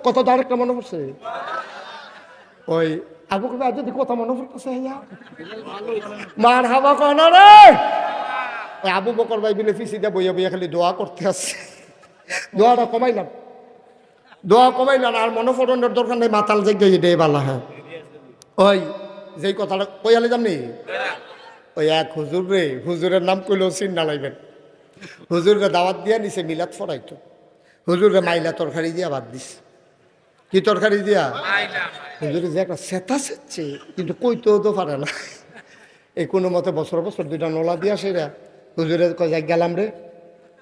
কত আরেকটা মনে পড়ছে ওই আবু বকর যদি কথা মনে পড়তেছে মার হাবা কনা রে ওই আবু বকর ভাই বিলে ফিসিটা বইয়া বইয়া খালি দোয়া করতে আসছে দোয়াটা কমাইলাম আর মনোফরণের দরকার নেই মাতাল জায়গায় দে বালা হ্যাঁ ওই যেই কথাটা কইয়ালে জানি ওই এক হুজুর রে হুজুরের নাম কইলেও চিন্তা লাগবেন হুজুরকে দাওয়াত দিয়া নিছে মিলাদ ফরাইতো হুজুরকে মাইলা তরকারি দিয়া বাদ দিস কি তরকারি দিয়া হুজুরে যে একটা সেতা সেচ্ছে কিন্তু কইতেও তো পারে না এই কোনো মতে বছর বছর দুইটা নোলা দিয়া সেরা হুজুরে কয় যাই গেলাম রে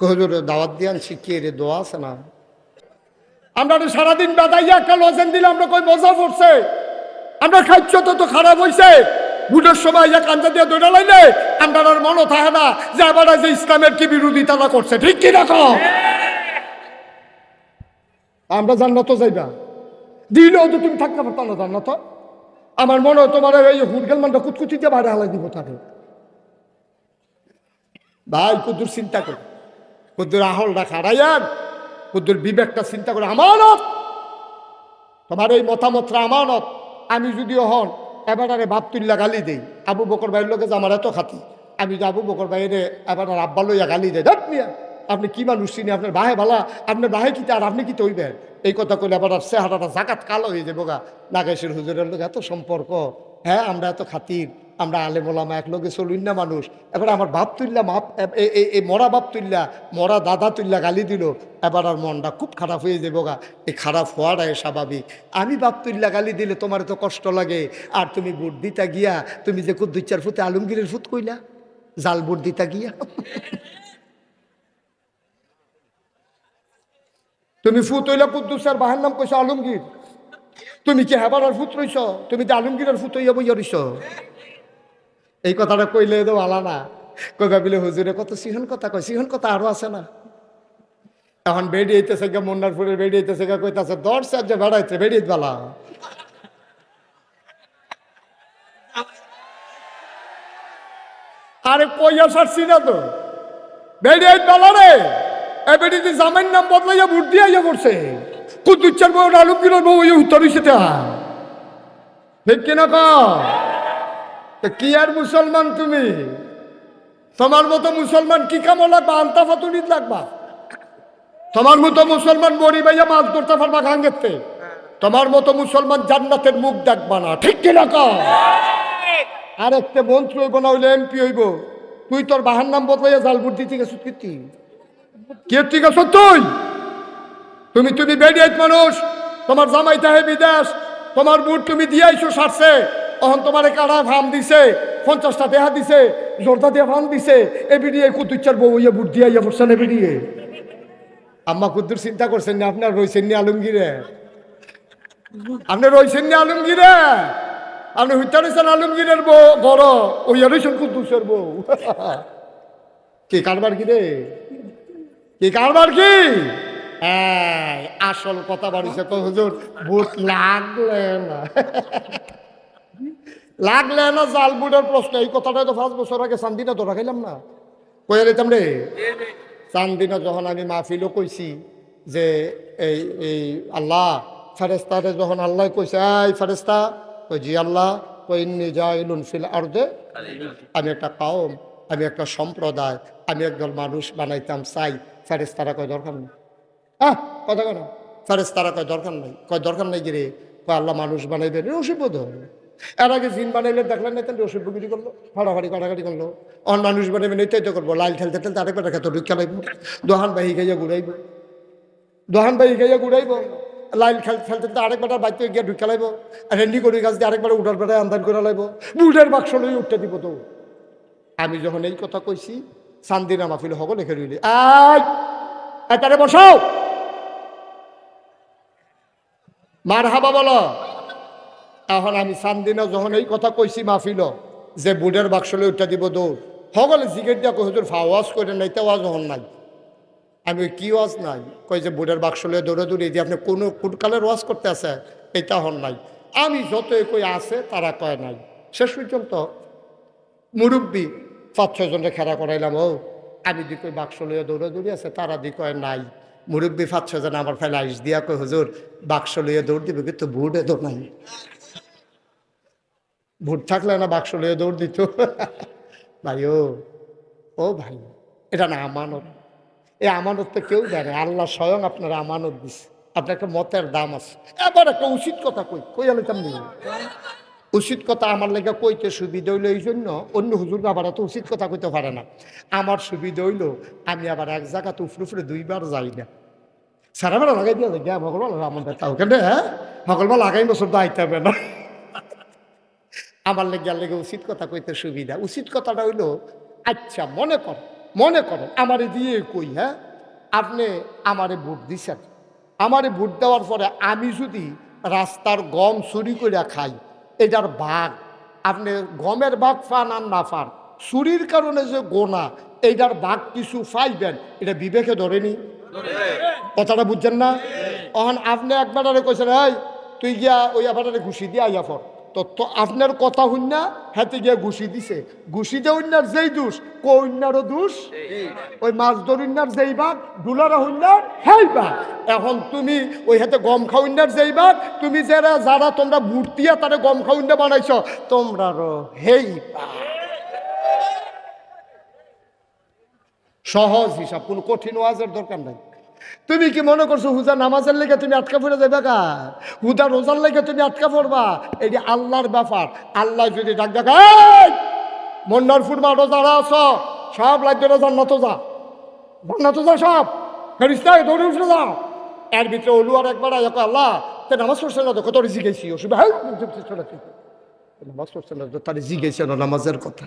হুজুর দাওয়াত দিয়ে আনছি কে রে দোয়া আছে না আমরা তো সারাদিন বেদাইয়া একটা লজেন দিলে আমরা কই মজা পড়ছে আমরা খাইছ তো খারাপ হয়েছে বুটের সময় এক কান্দা দিয়ে দৌড়া লাইলে আমরা আর মনে থাকে না যে আবার যে ইসলামের কি বিরোধিতা করছে ঠিক কি রাখো আমরা জান্নাত যাইবা দিলেও তো তুমি থাকতে পারতো না জান্নাত আমার মনে হয় তোমার এই হুডগেল মানটা কুচকুচি দিয়ে বাইরে হালাই দিব তাকে ভাই কুদ্দুর চিন্তা করে কুদ্দুর আহলটা খারাইয়ান কুদ্দুর বিবেকটা চিন্তা করে আমানত তোমার এই মতামতটা আমানত আমি যদিও হন এবার আরে বাপ তুল্লা গালি দেই আবু বকর ভাইয়ের লোকে যে আমার এত খাতি আমি যে আবু বকর ভাইয়ের এবার আর আব্বা লইয়া গালি দেয় ধর মিয়া আপনি কি মানুষ চিনি আপনার বাহে ভালা আপনার বাহে কিতে আর আপনি কি তৈবেন এই কথা কইলে আবার আর চেহারাটা জাকাত কালো হয়ে যাবো গা নাগেশের হুজুরের লোক এত সম্পর্ক হ্যাঁ আমরা এত খাতির আমরা আলে মোলামা এক লোকে চলুন না মানুষ এবার আমার বাপ তুল্লা মাপ এই মরা বাপ তুল্লা মরা দাদা তুল্লা গালি দিল এবার আর মনটা খুব খারাপ হয়ে যাবো গা এই খারাপ হওয়াটাই স্বাভাবিক আমি বাপ তুল্লা গালি দিলে তোমার তো কষ্ট লাগে আর তুমি বুট দিতা গিয়া তুমি যে দুই চার ফুটে আলমগীরের ফুট কইলা জাল বুট দিতা গিয়া তুমি ফুট হইলা কুদ্দুসের বাহার নাম কইছো আলমগীর তুমি কি হেবার আর ফুট রইছ তুমি তো আলমগীরের ফুট হইয়া বইয়া রইছ এই কথাটা কইলে তো ভালো না কই ভাবিলে হুজুরে কত সিহন কথা কয় সিহন কথা আরো আছে না এখন বেডি হইতেছে গা মন্নারপুরের বেডি হইতেছে গা কইতাছে দশ যে বেড়াইছে বেড়িয়ে বালা আরে কইয়া সারছি না তো বেড়িয়ে বালা রে এই বেডিতে জামাইয়ের নাম বদলাইয়া ভোট দিয়া পড়ছে কুদ্দুচ্চার বউ আলমগীরের বউ উত্তর হইছে ঠিক কিনা কি আর মুসলমান তুমি তোমার মতো মুসলমান কি কামো লাগবা আন্তা ফাতুনিত লাগবা তোমার মতো মুসলমান মরি ভাইয়া মাছ ধরতে পারবা গাঙ্গেতে তোমার মতো মুসলমান জান্নাতের মুখ দেখবা না ঠিক কিনা আর একটা মন্ত্রী হইব না হইলে এমপি হইব তুই তোর বাহার নাম বদলাইয়া জালবুট দিতে গেছ কীর্তি কীর্তি গেছ তুমি তুমি বেডিয়েট মানুষ তোমার জামাই তাহে বিদেশ তোমার বুট তুমি দিয়াইছো সারছে তখন তোমার কাড়া ফার্ম দিছে 50টা দেহা দিছে জোরদা দিয়ে ফার্ম দিছে এ বিডিয়ে কুতুচ্চার বউ ইয়ে বুট দিয়া ইয়ে পড়ছেন এ বিডিয়ে আম্মা কুদ্দুর চিন্তা করছেন না আপনার রয়েছেন নি আলমগীরে আপনি রয়েছেন নি আলমগীরে আপনি হইতে রয়েছেন আলমগীরের বউ বড় ওই রয়েছেন কুদ্দুসের বউ কি কারবার কি রে কি কারবার কি আসল কথা বাড়িছে তো হুজুর বুট লাগলে না জাল বুটের প্রশ্ন এই কথাটা তো 5 বছর আগে চান্দিনা ধরা খাইলাম না কইয়া দিতাম রে চান্দিনা যখন আমি মাহফিলও কইছি যে এই আল্লাহ ফেরেস্তারে যখন আল্লাহ কইছে এই ফেরেস্তা কই জি আল্লাহ কই ইন্নী জাইলুন ফিল আরদে আমি একটা কওম আমি একটা সম্প্রদায় আমি একদল মানুষ বানাইতাম চাই ফেরেস্তারা কয় দরকার নেই কথা কেন ফেরেস্তারা কয় দরকার নাই কয় দরকার নাই গিরে কয় আল্লাহ মানুষ বানাইবেন অসুবিধ এর আগে জিন বানাইলে দেখলেন না তাহলে অসুবিধ কিছু করলো ফাড়াফাড়ি কাটাকাটি করলো অন মানুষ বানাইবেন এইটাই তো করবো লাইল ঠেলতে ঠেলতে আরেকবার খেত ঢুকা লাগব দোহান বাহি খাইয়া ঘুরাইব লাইল খেলতে খেলতে আরেকবার বাড়িতে গিয়ে ঢুকা লাগব রেন্ডি করি গাছ দিয়ে আরেকবার উঠার বেড়ায় আন্দান করে লাগবো বুটের বাক্স লই উঠতে দিব তো আমি যখন এই কথা কইছি চান্দিনা মাহফিল হব লেখে রইলি তারে বসাও মার হাবা বলো এখন আমি চান্দিনা যখন এই কথা কইছি মাহফিল যে বুটের বাক্স লই উঠতে দিব দৌড় সকলে জিগেট দিয়া হুজুর ওয়াজ করে নাই তে ওয়াজ হন নাই আমি কি ওয়াজ নাই কই যে বুটের বাক্স লই দৌড়ে দৌড়ে দিয়ে আপনি কোনো কোটকালের ওয়াজ করতে আছে এটা হন নাই আমি যতই কই আছে তারা কয় নাই শেষ পর্যন্ত মুরব্বী 5-6 জনকে খেলা করাইলাম আমি দি কই বাক্স লইয়া দৌড়ে দৌড়ে আছে তারা দি কয় নাই মুরব্বী 5-6 জন আমার ফেলে আইস দিয়া কই হুজুর বাক্স লইয়া দৌড় দিবে, কিন্তু বুটে তো নাই। বুট থাকলে না বাক্স লইয়া দৌড় দিত। ভাই ও ভাই, এটা না আমানত। এই আমানত তো কেউ দেয় না, আল্লাহ স্বয়ং আপনারা আমানত দিচ্ছে। আপনার একটা মতের দাম আছে। এবার একটা উচিত কথা কই আমি তেমনি উচিত কথা আমার লেগে কইতে সুবিধা হইলো এই জন্য, অন্য হুজুর আবার এত উচিত কথা কইতে পারে না। আমার সুবিধা হইলো আমি আবার এক জায়গাতে উফরে 2বার যাই না। সারাবেলা লাগাই দিয়া যায় গিয়া মঙ্গলবার আমাদের তাও কেন, হ্যাঁ মঙ্গলবার লাগাই বছর তো আইতে হবে না। আমার লেগে উচিত কথা কইতে সুবিধা। উচিত কথাটা হইলো, আচ্ছা মনে করো আমারে দিয়ে কই, হ্যাঁ আপনি আমারে ভোট দিছেন, আমারে ভোট দেওয়ার পরে আমি যদি রাস্তার গম চুরি করে খাই, এটার ভাগ আপনি গমের ভাগ পান আর না পান, চুরির কারণে যে গোনা এইটার ভাগ কিছু পাইবেন, এটা বিবেকে ধরেনি? কথাটা বুঝছেন না? তখন আপনি একবারে কইছেন এই তুই গিয়া ওই আবারে ঘুষি দিয়ে আইয়া পর, তো আপনার কথা হইনা হাতে গিয়া ঘুষি দিছে, ঘুষি দিয়ে অন্যার যেই দোষ কন্যারও দোষ, ওই মাছ ধরিনার যেই ভাগ ডুলারা হইনার হেই ভাগ। এখন তুমি ওই হাতে গম খাওয়ার যেই ভাগ, তুমি যারা তোমরা মূর্তিয়া তারা গম খাওয়াইনা বানাইছ, তোমরারও হেই ভাগ। সহজ হিসাব, কোনো কঠিন ওয়াজের দরকার নাই। তুমি কি মনে করছো হুজা নামাজের লেগে তুমি আটকা পড়ে যাবে কা? হুদা রোজার লেগে তুমি আটকা পড়বা? এই যে আল্লাহর ব্যাপার। আল্লাহ যদি ডাক ডাক মন্নারপুর মাঠও যারা আছ সব লাগবে জান্নাত যা, জান্নাত যা সব ফেরিস্তায় দৌড়ে উঠে যাও। এর ভিতরে অলুয়ার একবার আল্লাহ তে নামাজ পড়ছে না, কত জিগেছি অসুবিধা নামাজ পড়ছে না, তার জিগেছে না নামাজের কথা।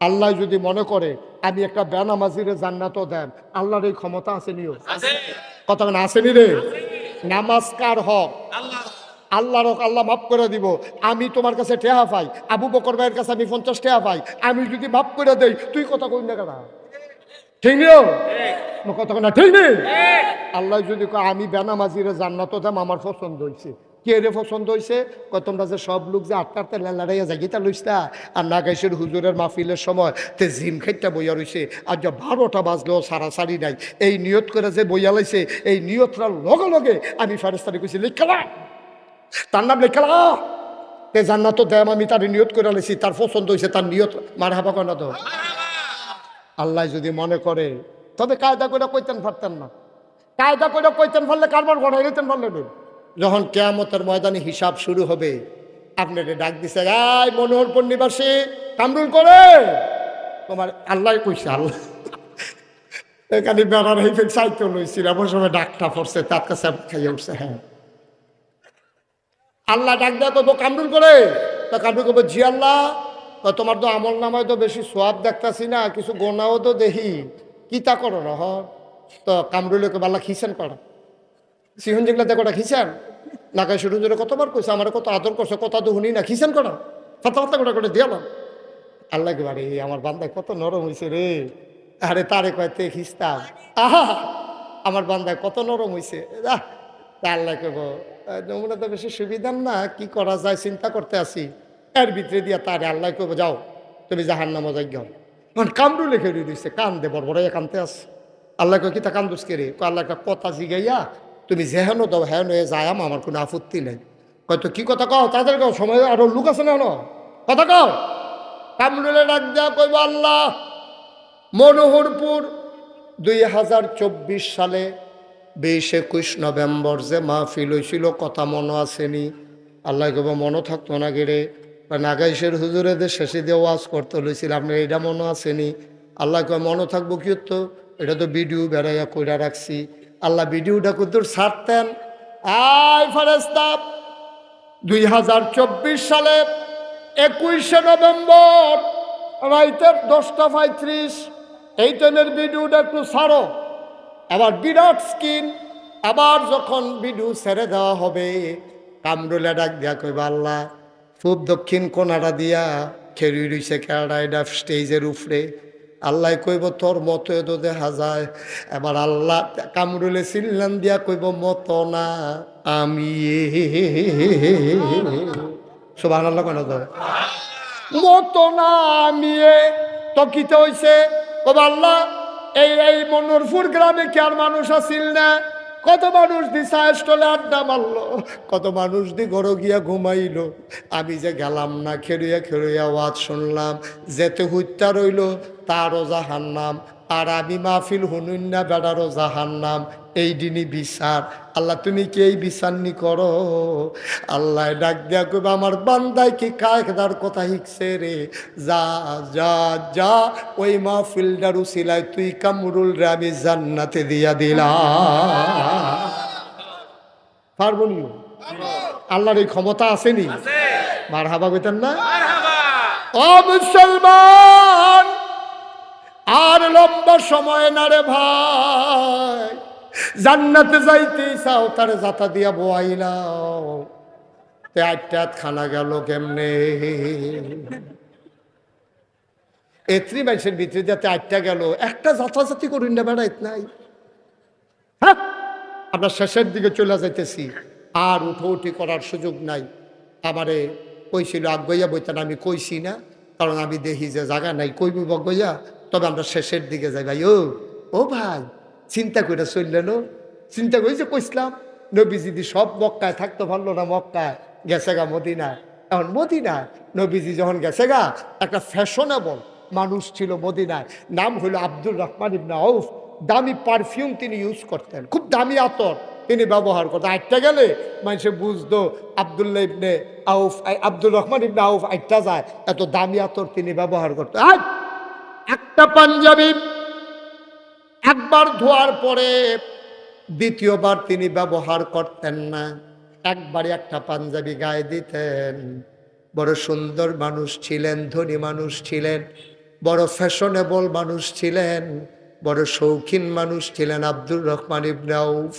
আল্লাহ যদি মনে করে আমি একটা বেনামাজিরে জান্নাতও দেন, আল্লাহর এই ক্ষমতা আছে নিও কথা না আসেনি রে? নামাজ কার হক? আল্লাহর হক, আল্লাহ মাফ করে দিব। আমি তোমার কাছে টেহা পাই, আবু বকর ভাইয়ের কাছে আমি 50 টেহা পাই, আমি যদি মাফ করে দেই তুই কথা কই না কেন? ঠিক নিও কথা না, ঠিক নেই? আল্লাহ যদি আমি বেনামাজিরে জান্নাতও দেন, আমার পছন্দ হয়েছে। কে রে পছন্দ হয়েছে? তোমরা যে সব লোক যে আটটাতে লড়াইয়া জাগিতা লইসা আর নাগাইশের হুজুরের মাহফিলের সময় তে জিম খাইটা বইয়া রইছে, আর যা 12টা বাজলেও সারাসারি নাই, এই নিয়ত করে যে বইয়া লাইছে, এই নিয়তটার লগে লগে আমি ফেরেশতারে কইছি লিখালা, তার নাম লিখালা তে জান্নাত দেম, আমি তার নিয়ত করে লাইছি, তার পছন্দ হয়েছে, তার নিয়ত মারহাবা কয় না তো? আল্লাহ যদি মনে করে, তবে কায়দা করে কইতেন পারতেন না, কায়দা করে কইতেন পারলে কারবার ঘটাই নিতেন পারলেন। যখন কিয়ামতের ময়দানে হিসাব শুরু হবে, আপনাকে ডাক দিছে গাই মনোহরপুর নিবাসী কামরুল করে তোমার আল্লাহ কইছে, আল্লাহ এখানে বেড়ার এই চাইতে লইছিল এমন সময় ডাকটা পড়ছে, তার কাছে খাইয়ে উঠছে। হ্যাঁ আল্লাহ ডাক দেওয়া করবো কামরুল করে, তা কামরুল করবো জি আল্লাহ, তোমার তো আমল নামায় তো বেশি সোয়াব দেখতাছি না, কিছু গোনাও তো দেখি, কি তা করো না? তো কামরুলে আল্লাহ খিসেন করা সিহন যেগুলা দেখো খিসান নাকায় শুরু জোরে কতবার কইছে, আমার কত আদর করছে, কথা তো শুনি না, খিসান করা ফাতা ফাতা করে দিয়ালাম। আল্লাহ বারে আমার বান্দায় কত নরম হয়েছে রে, আরে তারে কয়তে খিস্তাম, আহা আমার বান্দায় কত নরম হয়েছে। আল্লাহ কেব নমুনা তো বেশি সুবিধার না, কি করা যায় চিন্তা করতে আসি। এর ভিতরে দিয়া তারে আল্লাহ কেব যাও তুমি জাহান্নামে যাই যাও। মানে কামড়ু লেখে দিচ্ছে, কান্দে বড় বড় কানতে আস। আল্লাহ কি তা কান্দুস কে রে? আল্লাহ একটা কথা জিগাইয়া তুমি যেহেন দাও হেন হয়ে যায়, আমার কোনো আপত্তি নেই। হয়তো কি কথা কও তাদের কাও, সময় আরো লোক আছে না, কথা কও। কামরুলে ডাক দেওয়া কইব আল্লাহ মনোহরপুর 2024 সালে 20-21 নভেম্বর যে মাহফিল হয়েছিল, কথা মনে আসেনি? আল্লাহ কব মনে থাকতো না গেরে, নাগাইশের হুজুরেদের শেষে দিয়ে ওয়াজ করতে লইছিল, আপনার এটা মনে আসেনি? আল্লাহ কয় মনে থাকবো কি তো, এটা তো ভিডিও বেড়াইয়া কইরা রাখছি। আল্লাহ ভিডিওটা কত ছাড়তেন? আয় ফেরেশতা 2024 সালে 21শে নভেম্বর রাইতের 10টা 35 এই টাইমের ভিডিওটা একটু ছাড়ো। আবার বিরাট স্ক্রিন, আবার যখন ভিডিও ছেড়ে দেওয়া হবে, কামরুলে ডাক দিয়া কইবা আল্লাহ খুব দক্ষিণ কোনাটা দিয়া খেরি রইছে কেডা এটা স্টেজের উপরে। আল্লাহ কইব তোর মতো এত দেখা যায়। এবার আল্লাহ কামরুলে চিল্লান দিয়া কইব মতো না আমি, সুবহানাল্লাহ কেন ধরে মতো না আমি। তো কিতে হইছে? কইব আল্লাহ এই মনোহরপুর গ্রামে কি আর মানুষ আসিল না? কত মানুষ দি চায়ের স্টলে আড্ডা মারলো, কত মানুষ দি ঘরে গিয়া ঘুমাইলো। আমি যে গেলাম না, খেরুয়া খেরুয়া ওয়াজ শুনলাম, যেতে হুত্যা রইল তারও জাহান্নাম, আর আমি মাহফিল হুনুন না বেড়ারও জাহান্নাম। এই দিনই বিচার। আল্লাহ তুমি কি এই বিচার নি করো? আল্লাহ ডাক দিয়া কইবা আমার বান্দায় কি কায়দার কথা শিখছে রে, যা যা যা ওই মাহফিলটার উসিলায় তুই কামরুল রে আমি জান্নাতে দিয়া দিলাম। পারবো নি? আল্লাহর এই ক্ষমতা আসেনি? মারহাবা কইতেন না? ও মুসলমান, আর লম্বা সময় না রে ভাই, জান্নাতে যাইতে চাও তারে যাতা দিয়া বোয়াইলাও, তে আটটা খানা গেল কেমনে? এত্রি মানুষের ভিতরে যাতে আটটা গেল, একটা যাতাযাতি করুন না বেড়াইত নাই। হ্যাঁ, আমরা শেষের দিকে চলে যাইতেছি, আর উঠি করার সুযোগ নাই। আমারে কইছিল আগুইয়া বইতেন, আমি কইছি না, কারণ আমি দেখি যে জায়গা নাই কইবি বগইয়া। তবে আমরা শেষের দিকে যাই। ভাই ও ভাই, চিন্তা করে চললেন, চিন্তা করি যে কইসলাম নবীজি সব মক্কায় থাকতে পারলো না, মক্কায় গেছে গা মদিনায়। এখন মদিনায় নবীজি যখন গেছে গা, একটা ফ্যাশনেবল মানুষ ছিল মদিনায়, নাম হলো আব্দুর রহমান ইবনে আউফ। দামি পারফিউম তিনি ইউজ করতেন, খুব দামি আতর তিনি ব্যবহার করতেন। আটটা গেলে মানুষে বুঝতো আব্দুল্লাহ ইবনে আউফ, আব্দুর রহমান ইবনে আউফ আটটা যায়, এত দামি আতর তিনি ব্যবহার করতেন। একটা পাঞ্জাবি একবার ধোয়ার পরে দ্বিতীয়বার তিনি ব্যবহার করতেন না, একবারই একটা পাঞ্জাবি গায়ে দিতেন। বড় সুন্দর মানুষ ছিলেন, ধনী মানুষ ছিলেন, বড় ফ্যাশনেবল মানুষ ছিলেন, বড় শৌখিন মানুষ ছিলেন আব্দুর রহমান ইবনে আউফ।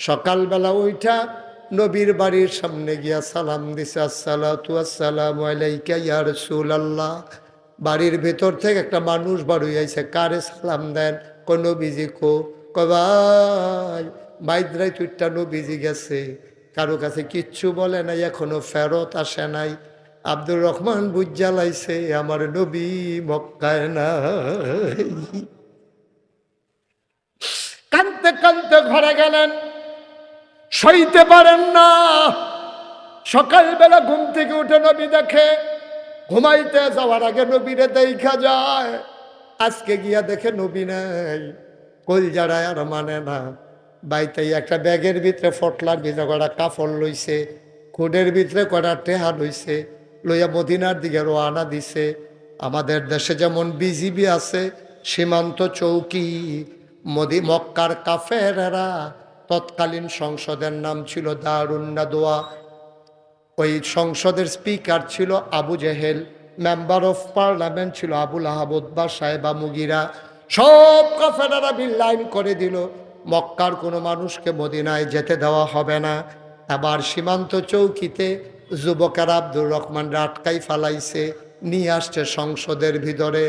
সকালবেলা ওইটা নবীর বাড়ির সামনে গিয়া সালাম দিছে, আসসালাতু আসসালামু আলাইকা ইয়া রাসূলুল্লাহ। বাড়ির ভেতর থেকে একটা মানুষ বার হইয়াছে, কারে সালাম দেন? কই নবীজি কো। কয় ভাই মাইদ্রাই তুইটা নবীজি গেছে, কারো কাছে কিচ্ছু বলে নাই, এখনো ফেরত আসে নাই। আব্দুর রহমান বুঝালাইছে আমার নবী মক্কায় নাই। কানতে কানতে ঘরে গেলেন, সইতে পারেন না। সকালবেলা ঘুম থেকে উঠে নবী দেখে, ঘুমাইতে যাওয়ার আগে নবীরে দেখা যায়, আজকে গিয়া দেখে নবী নাই। কলজারায় আর মানে না। বাইতেই একটা ব্যাগের ভিতরে ফটলার ভিতরে কটা কাফড় লইছে, খুডের ভিতরে কটা টেহা লইছে, লইয়া মদিনার দিকে রওনা দিছে। আমাদের দেশে যেমন বিজিবি আছে, সীমান্ত চৌকি, মক্কার কাফেরেরা, তৎকালীন সংসদের নাম ছিল দারুন নাদওয়া। ওই সংসদের স্পিকার ছিল Abu Jahl, member of parliament ছিল আবুল আহাব উতবা সাহেবা মুগিরা। সব কাফেরেরা বিল্লাইন করে দিল, মক্কার কোনো মানুষকে মদিনায় যেতে দেওয়া হবে না। আবার সীমান্ত চৌকিতে যুবকেরা আব্দুর রহমানরা আটকাই ফালাইছে, নিয়ে আসছে সংসদের ভিতরে।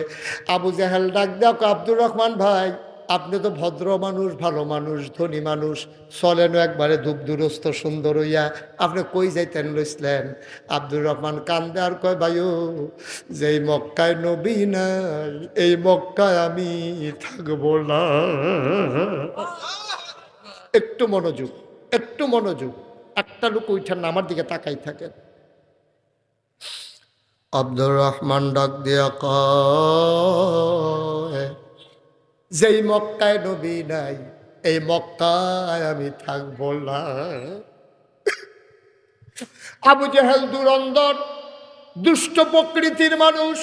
আবু জেহেল ডাক দেখ, আব্দুর রহমান ভাই, আপনি তো ভদ্র মানুষ, ভালো মানুষ, ধনী মানুষ, চলেনও একবারে দুরস্ত সুন্দর হইয়া, আপনি কই যাইতেন লইসলেন? আব্দুর রহমান কান্দে আর কয়, ভাইও যেই মক্কায় নবী নাই, এই মক্কায় আমি থাকবো না। একটু মনোযোগ, একটু মনোযোগ। একটা লোক উঠেন না, আমার দিকে তাকাই থাকেন। আব্দুর রহমান ডাক দিয়া কয়, যেই মক্কায় নবী নাই, এই মক্কায় আমি থাকবো না। আবু জেহেল দুরন্দর দুষ্ট প্রকৃতির মানুষ,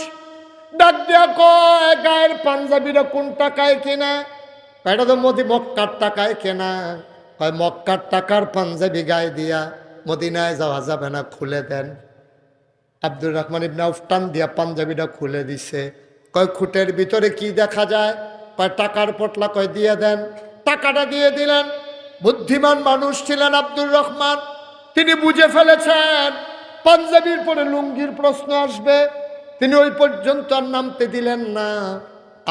ডাক দিয়া কয়, গায়ের পাঞ্জাবিরা কোন টাকায় কেনা? এটা তো মক্কার টাকায় কেনা। হয় মক্কার টাকার পাঞ্জাবি গায়ে দিয়া মদিনায় যাওয়া যাবে না, খুলে দেন। আব্দুর রহমান ইবনে আউফ টান দিয়া পাঞ্জাবিটা খুলে দিছে। কয় খুঁটের ভিতরে কি দেখা যায়? কয় টাকার পটলা। কয় দিয়ে দেন। টাকাটা দিয়ে দিলেন। বুদ্ধিমান মানুষ ছিলেন আব্দুর রহমান, তিনি বুঝে ফেলেছেন পাঞ্জাবির পরে লুঙ্গির প্রশ্ন আসবে, তিনি ওই পর্যন্ত আর নামতে দিলেন না।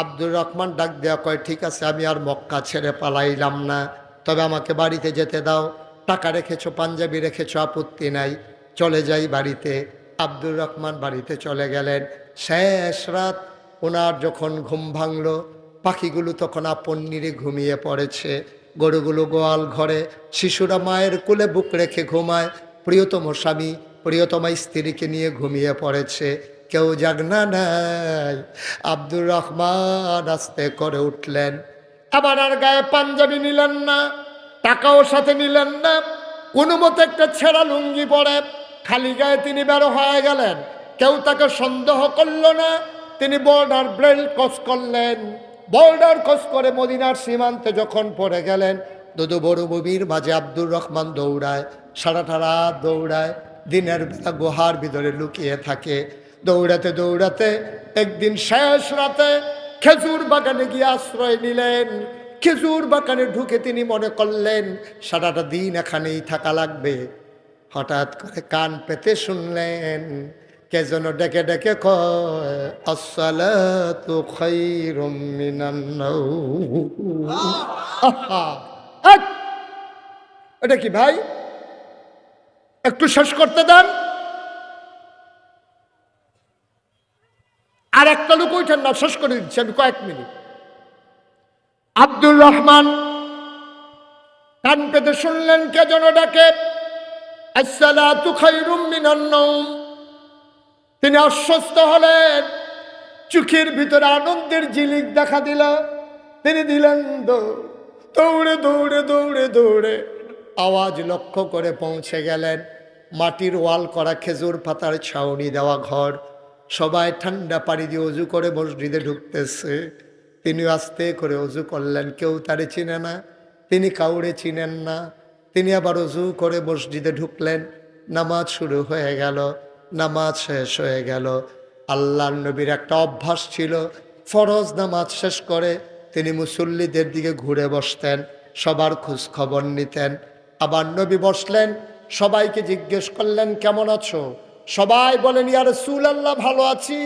আব্দুর রহমান ডাক দেয়া কয়, ঠিক আছে, আমি আর মক্কা ছেড়ে পালাইলাম না, তবে আমাকে বাড়িতে যেতে দাও। টাকা রেখেছো, পাঞ্জাবি রেখেছো, আপত্তি নাই, চলে যাই বাড়িতে। আব্দুর রহমান বাড়িতে চলে গেলেন। শেষ রাত ওনার যখন ঘুম ভাঙল, পাখিগুলো তখন আপন নিরে ঘুমিয়ে পড়েছে। গরুগুলো গোয়াল ঘরে, শিশুরা মায়ের কোলে বুক রেখে ঘুমায়, প্রিয়তম স্বামী প্রিয়তমা স্ত্রীকে নিয়ে ঘুমিয়ে পড়েছে, কেউ জাগনা নাই। আব্দুর রহমান আস্তে করে উঠলেন, আবার আর গায়ে পাঞ্জাবি নিলেন না, টাকাও সাথে নিলেন না, কোনো মতে একটা ছেঁড়া লুঙ্গি পরে খালি গায়ে তিনি বেরো হয়ে গেলেন। কেউ তাকে সন্দেহ করল না। তিনি বর্ডার বেল্ট ক্রস করলেন, বর্ডার ক্রস করে মদিনার সীমান্তে যখন পড়ে গেলেন, দুদু মরুভূমির মাঝে আব্দুর রহমান দৌড়ায়, সারাটা রাত দৌড়ায়, দিনের বেলা গুহার ভিতরে লুকিয়ে থাকে। দৌড়াতে দৌড়াতে একদিন শেষ রাতে খেজুর বাগানে গিয়ে আশ্রয় নিলেন। খেজুর বাগানে ঢুকে তিনি মনে করলেন সারাটা দিন এখানেই থাকা লাগবে। হঠাৎ করে কান পেতে শুনলেন কে যেন ডেকে ডেকে কয়, আসসালাতু খায়রুম মিনান নাওম। এটা কি ভাই, একটু শেষ করতে দেন। আর একটা লোক উঠেন না, শেষ করে দিচ্ছি আমি কয়েক মিনিট। আব্দুর রহমান কান পেতে শুনলেন কে যেন ডাকে, আসসালাতু খায়রুম মিনান নাওম। তিনি আশ্বস্ত হলেন, চোখের ভিতরে আনন্দের ঝিলিক দেখা দিল। তিনি দিলেন দৌড়ে দৌড়ে দৌড়ে দৌড়ে আওয়াজ লক্ষ্য করে পৌঁছে গেলেন মাটির ওয়াল করা খেজুর পাতার ছাউনি দেওয়া ঘর। সবাই ঠান্ডা পানি দিয়ে অজু করে মসজিদে ঢুকতেছে। তিনি আস্তে করে অজু করলেন, কেউ তারে চিনে না, তিনি কাউরে চিনেন না। তিনি আবার অজু করে মসজিদে ঢুকলেন, নামাজ শুরু হয়ে গেল, নামাজ শেষ হয়ে গেল। আল্লাহর নবীর একটা অভ্যাস ছিল, ফরজ নামাজ শেষ করে তিনি মুসল্লিদের দিকে ঘুরে বসতেন, সবার খোঁজ খবর নিতেন। আবার নবী বসলেন, সবাইকে জিজ্ঞেস করলেন কেমন আছো? সবাই বলেন ইয়া রাসূলুল্লাহ ভালো আছি।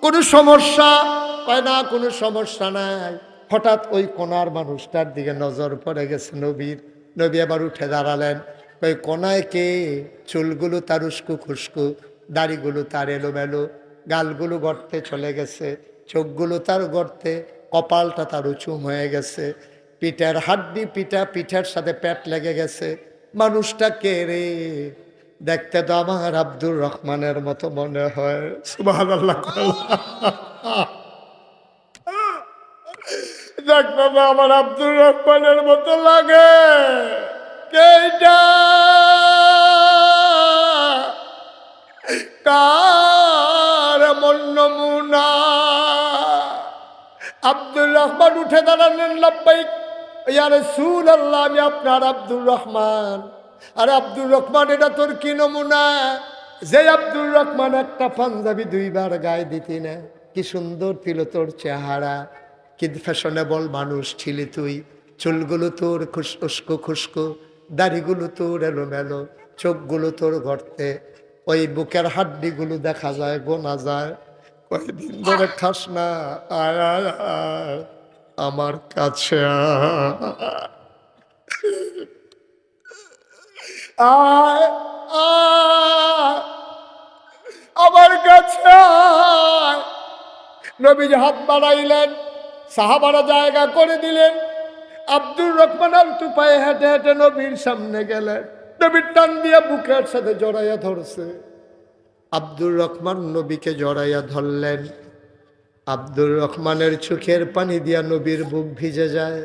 কোনো সমস্যা? কয় না কোনো সমস্যা নাই। হঠাৎ ওই কোনার মানুষটার দিকে নজর পড়ে গেছে নবীর। নবী আবার উঠে দাঁড়ালেন, ওই কোনায় কে? চুলগুলো তার উস্কু খুস্কু, দাড়িগুলো তার এলোমেলো, গালগুলো গর্তে চলে গেছে, চোখগুলো তার গর্তে, কপালটা তার উঁচু হয়ে গেছে, পিঠের হাড্ডি পিঠের সাথে পেট লেগে গেছে। মানুষটা কে রে? দেখতে তো আমার আব্দুর রহমানের মতো মনে হয়। সুবহানাল্লাহ। দেখতে তো আমার আব্দুর রহমানের মতো লাগে। কেইটা কার এমন নমুনা? আব্দুর রহমান উঠে দাঁড়ালেন, লাব্বাইক ইয়া রাসূলুল্লাহ, আমি আপনার আব্দুর রহমান। আর আব্দুর রহমান এটা তোর কি নমুনা? যে আব্দুর রহমান একটা পাঞ্জাবি দুইবার গায়ে দিতি না, কি সুন্দর ছিল তোর চেহারা, কি ফ্যাশনেবল মানুষ ছিলি তুই। চুলগুলো তোর উস্কো খুস্কো, দাড়িগুলো তোর এলোমেলো, চোখগুলো তোর গর্তে, ওই বুকের হাড্ডিগুলো দেখা যায়, গোনা যায়। কয়েকদিন ধরে খাস না, আয় আয় আয় আমার কাছে আয়, আয় আমার কাছে আয়। নবীজি হাত বাড়াইলেন, সাহাবারা জায়গা করে দিলেন। আব্দুর রহমান আলতু পায়ে হেঁটে হেঁটে নবীর সামনে গেলেন। নবীর টান দিয়ে বুকের সাথে জড়াইয়া ধরছে। আব্দুর রহমান নবীকে জড়াইয়া ধরলেন। আব্দুর রহমানের চোখের পানি দিয়া নবীর বুক ভিজে যায়,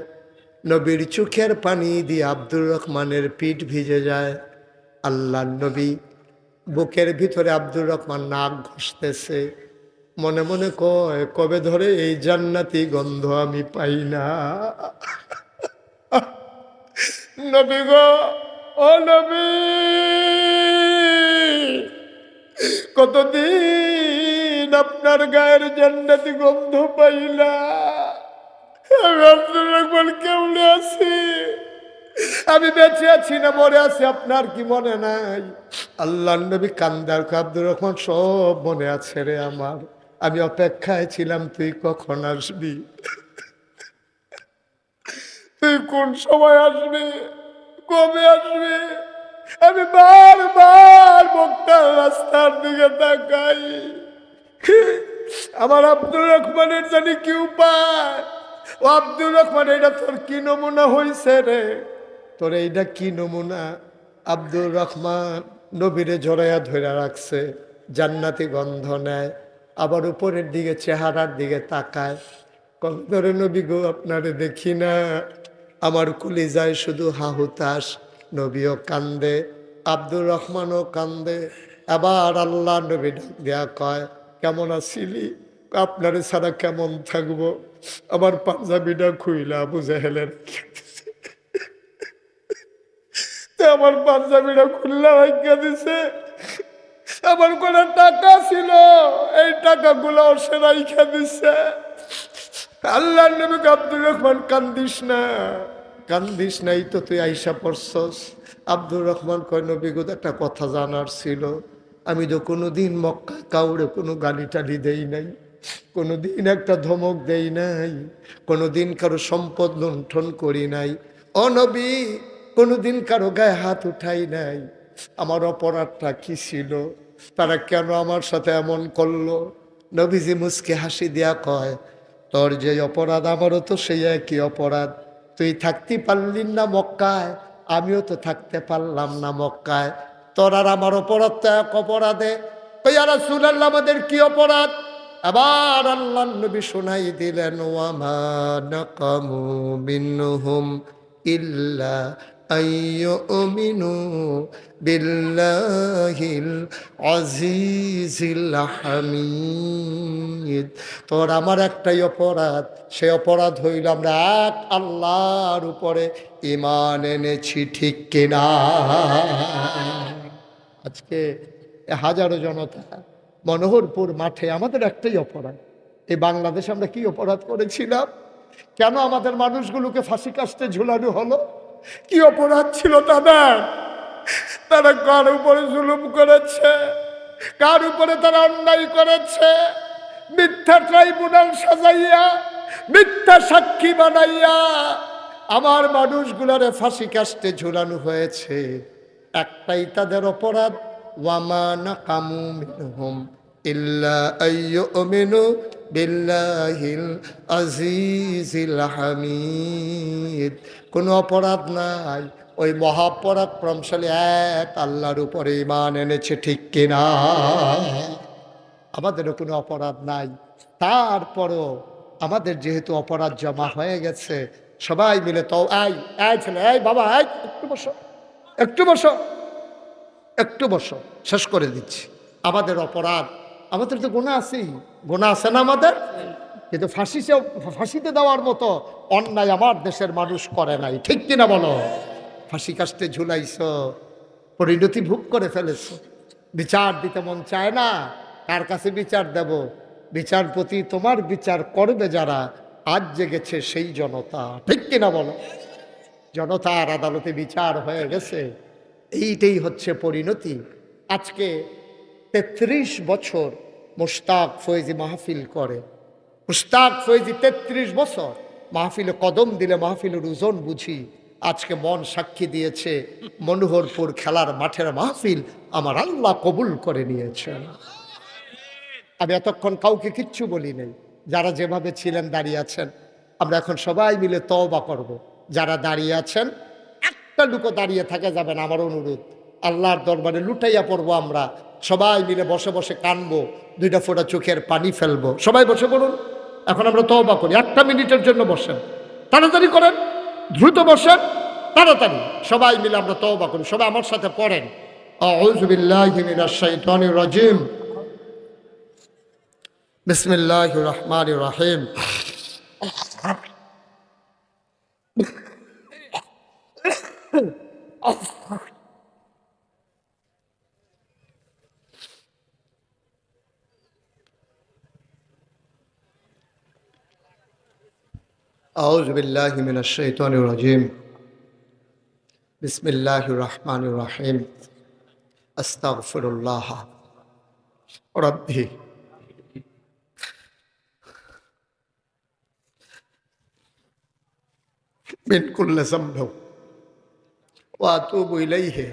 নবীর চোখের পানি দিয়ে আব্দুর রহমানের পিঠ ভিজে যায়। আল্লাহর নবী বুকের ভিতরে আব্দুর রহমান নাক ঘষতেছে, মনে মনে কয় কবে ধরে এই জান্নাতি গন্ধ আমি পাই না। নবী গো, ও নবী, কতদিন আপনার গায়ের জান্নাতি গন্ধ পাইলা। আমি আব্দুর রহমান কেমনে আছি? আমি বেঁচে আছি না মরে আছি আপনার কি মনে নাই? আল্লাহ নবী কান্দার, আব্দুর রহমান সব মনে আছে রে আমার, আমি অপেক্ষায় ছিলাম তুই কখন আসবি, তুই কোন সময় আসবি, কবে আসবি? আমি বারবার মক্কার রাস্তার দিকে তাকাই, আমার আব্দুর রহমানের জানি কি উপায়। ও আব্দুর রহমান, এটা তোর কি নমুনা হইছে রে? তোর এইটা কি নমুনা? আব্দুর রহমান নবীরে জড়াইয়া ধরে রাখছে, জান্নাতি গন্ধ নেয়, আবার উপরের দিকে চেহারার দিকে তাকায়, ধরে নবী গো আপনারে দেখি না, আমার কলিজায় শুধু হাহুতাস। নবীও কান্দে, আব্দুর রহমানও কান্দে। আবার আল্লাহ নবী ডাক দেয়া কয়, কেমন আছিলি? আপনারে ছাড়া কেমন থাকবো? আমার পাঞ্জাবিটা খুইলা আবু জেহেলের আমার পাঞ্জাবিটা খুললা ভাগ্যা দিছে। আমার কোনো টাকা ছিল, এই টাকাগুলো সে রাইখা দিছে। আল্লাহ নবী আব্দুর রহমান, কান্দিস না, কান্দিস নাই তো তুই আইসা পড়ছস। আব্দুর রহমান কয়, নবী গো একটা কথা জানার ছিল, আমি তো কোনোদিন মক্কা কাউরে কোনো গালি টালি দেই নাই, কোনোদিন একটা ধমক দেই নাই, কোনোদিন কারো সম্পদ লুণ্ঠন করি নাই, ও নবী কোনোদিন কারো গায়ে হাত উঠাই নাই। আমার অপরাধটা কি ছিল? তারা কেন আমার সাথে এমন করলো? নবীজি মুচকে হাসি দিয়া কয়, তোর যে অপরাধ আমারও তো সেই একই অপরাধ। তুই থাকতে পারলি না মক্কায়, আমিও তো থাকতে পারলাম না মক্কায়। তোর আর আমার অপরাধ তো এক অপরাধে। তো ইয়া রাসূলুল্লাহ, আমাদের কি অপরাধ? আবার আল্লাহ নবী শোনাই দিলেন, ওয়ামা নাকামু মিনহুম ইল্লা আইয়ুমিনু বিল্লাহিল আজিজিল হামিদ। তোর আমার একটাই অপরাধ, সে অপরাধ হইল আমরা এক আল্লাহর উপরে ঈমান এনেছি, ঠিক কিনা? আজকে হাজারো জনতা মনোহরপুর মাঠে, আমাদের একটাই অপরাধ। এই বাংলাদেশে আমরা কি অপরাধ করেছিলাম? কেন আমাদের মানুষগুলোকে ফাঁসি কাস্টে ঝুলানো হলো? কি অপরাধ ছিল তাদের? তারা কার উপরে জুলুম করেছে, কার উপরে তারা অন্যায় করেছে? মিথ্যা ট্রাইব্যুনাল সাজাইয়া, মিথ্যা সাক্ষী বানাইয়া আমার মানুষগুলারে ফাঁসি কাস্টে ঝুলানো হয়েছে। একটাই তাদের অপরাধ, ওয়ামা নাকামু মিনহুম ইল্লা আইয়ুমিনু বিল্লাহিল আজিজিল হামিদ। কোনো অপরাধ নাই, ওই মহাপরাক্রমশালী এক আল্লাহর উপরে ঈমান এনেছে, ঠিক কিনা? আমাদেরও কোনো অপরাধ নাই, তারপরও আমাদের যেহেতু অপরাধ জমা হয়ে গেছে, সবাই মিলে তো এই ছেলে, এই বাবা, একটু বসো, একটু বসো, একটু বসো, শেষ করে দিচ্ছি। আমাদের অপরাধ, আমাদের তো গুনাহ আছেই, গুনাহ আছে না আমাদের? কিন্তু ফাঁসিতে দেওয়ার মতো অন্যায় আমার দেশের মানুষ করে নাই, ঠিক কিনা বলো? ফাঁসি কাস্টে ঝুলাইছ, পরিণতি ভোগ করে ফেলেছ, বিচার দিতে মন চায় না, কার কাছে বিচার দেব? বিচারপতি তোমার বিচার করবে যারা, আজ জেগেছে সেই জনতা, ঠিক কিনা বলো? জনতার আদালতে বিচার হয়ে গেছে, এইটাই হচ্ছে পরিণতি। আজকে ৩৩ বছর মুশতাক ফয়েজি মাহফিল করে। মুশতাক ফয়েজি ৩৩ বছর মাহফিলে কদম দিলে মাহফিলের ওজন বুঝি। আজকে মন সাক্ষী দিয়েছে, মনোহরপুর খেলার মাঠের মাহফিল আমার আল্লাহ কবুল করে নিয়েছেন। আমি এতক্ষণ কাউকে কিচ্ছু বলি নাই, যারা যেভাবে ছিলেন দাঁড়িয়ে আছেন, আমরা এখন সবাই মিলে তওবা করব। যারা দাঁড়িয়ে আছেন, একটা লুকো দাঁড়িয়ে থাকা যাবে না, আমার অনুরোধ। আল্লাহর দরবারে লুটাইয়া পড়বো, আমরা সবাই মিলে বসে বসে কানবো, 2টা ফোঁটা চোখের পানি ফেলবো। সবাই বসে পড়ুন, এখন আমরা তওবা করি। 1 মিনিটের জন্য বসেন, তাড়াতাড়ি করেন, দ্রুত বসেন, তাড়াতাড়ি সবাই মিলে আমরা তওবা করি। সবাই আমার সাথে পড়েন, আউযু বিল্লাহি মিনাশ শাইতানির রাজিম, বিসমিল্লাহির রহমানির রহিম। আউযু বিল্লাহি মিনাশ শাইতানির রাজিম, বিসমিল্লাহির রহমানির রহিম। আস্তাগফিরুল্লাহ রাব্বি মিন কুল্লি যামবি ওয়া আতুবু ইলাইহি,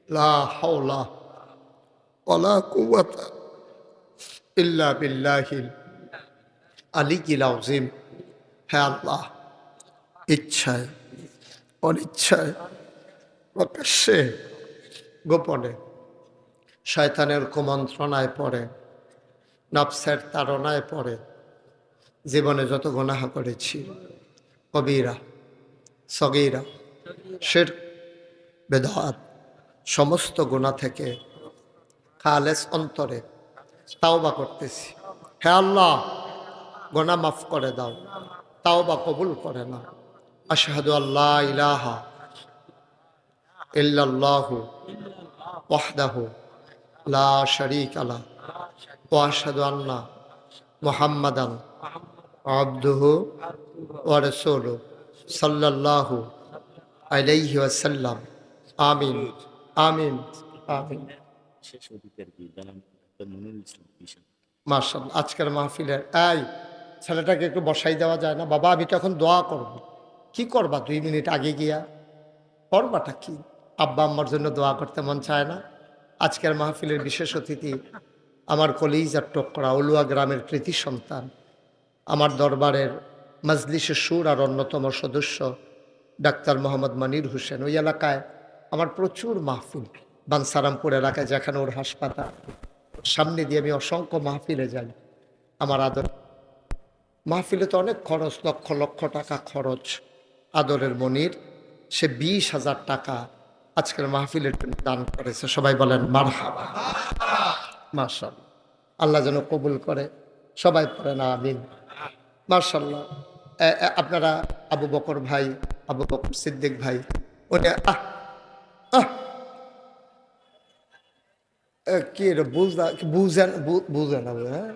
লা হাওলা ওয়ালা কুওয়াতা ইল্লা বিল্লাহিল আলিয়্যিল আযীম। হে আল্লাহ, ইচ্ছায় অনিচ্ছায় প্রকাশ্যে গোপনে শয়তানের কুমন্ত্রণায় পড়ে, নফসের তাড়নায় পড়ে জীবনে যত গুনাহ করেছি, কবিরা সগীরা শিরক বেদাত, সমস্ত গুনাহ থেকে খালেস অন্তরে তাওবা করতেছি। হে আল্লাহ, গুনাহ মাফ করে দাও, তাওবা কবুল করে নাও। আশহাদু আল্লা ইলাহা ইল্লাল্লাহু ওয়াহদাহু লা শারীকা লাহু ওয়া আশহাদু আন্না মুহাম্মাদান আবদুহু ওয়া রাসূলুহু সাল্লাল্লাহু আলাইহি ওয়াসাল্লাম। আমিন আমিন আমিন। মাশাআল্লাহ, আজকের মাহফিলের এই ছেলেটাকে একটু বসাই দেওয়া যায় না? বাবা, আমি তো এখন দোয়া করব। কি করবা 2 মিনিট আগে গিয়া? করবাটা কি? আব্বা আম্মার জন্য দোয়া করতে মন চায় না? আজকের মাহফিলের বিশেষ অতিথি আমার কলিজার টুকরা উলুয়া গ্রামের কৃতি সন্তান, আমার দরবারের মজলিসে সুর আর অন্যতম সদস্য ডাক্তার মোহাম্মদ মনির হোসেন। ওই এলাকায় আমার প্রচুর মাহফিল, বানসারামপুর এলাকায় যেখানে ওর হাসপাতাল, সামনে দিয়ে আমি অসংখ্য মাহফিলে যাই। আমার আদর মাহফিলে তো অনেক খরচ, লক্ষ লক্ষ টাকা খরচ। আদরের মনির সে 20,000 টাকা আজকের মাহফিলের জন্য দান করেছে। সবাই বলেন মারহাবা। মাশাআল্লাহ, আল্লাহ যেন কবুল করে। সবাই পড়েন আমিন। মাশাআল্লাহ। আপনারা আবু বকর ভাই, আবু বকর সিদ্দিক ভাই, উনি কি রে বুঝেন না? হ্যাঁ,